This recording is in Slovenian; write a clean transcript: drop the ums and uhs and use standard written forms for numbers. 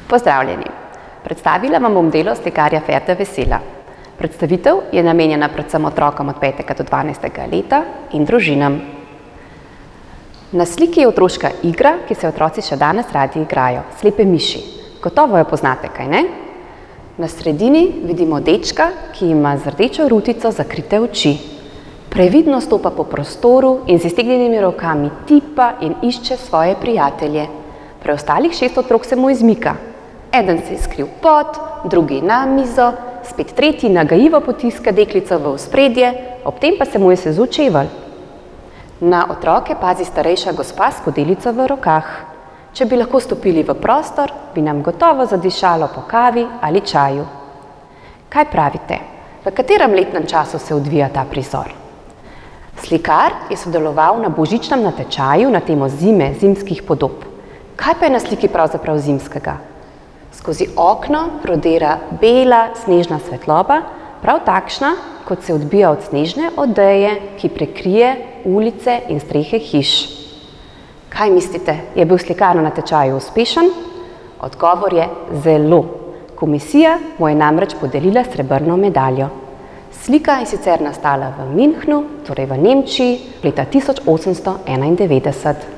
Pozdravljeni! Predstavila vam bom delo slikarja Ferda Vesela. Predstavitev je namenjena predvsem otrokom od 5. do 12. leta in družinam. Na sliki je otroška igra, ki se otroci še danes radi igrajo, slepe miši. Gotovo jo poznate, kaj ne? Na sredini vidimo dečka, ki ima z rdečo rutico zakrite oči. Previdno stopa po prostoru in z iztegnjenimi rokami tipa in išče svoje prijatelje. Preostalih 6 otrok se mu izmika. Eden se je skril pod, drugi na mizo, spet tretji nagajivo potiska deklico v ospredje, ob tem pa se mu je sezul čevelj. Na otroke pazi starejša gospa s skodelico v rokah. Če bi lahko stopili v prostor, bi nam gotovo zadišalo po kavi ali čaju. Kaj pravite? V katerem letnem času se odvija ta prizor? Slikar je sodeloval na božičnem natečaju na temo zime, zimskih podob. Kaj pa je na sliki pravzaprav zimskega? Skozi okno prodira bela snežna svetloba, prav takšna, kot se odbija od snežne odeje, ki prekrije ulice in strehe hiš. Kaj mislite, je bil slikar na natečaju uspešen? Odgovor je zelo. Komisija mu je namreč podelila srebrno medaljo. Slika je sicer nastala v Münchnu, torej v Nemčiji, leta 1891.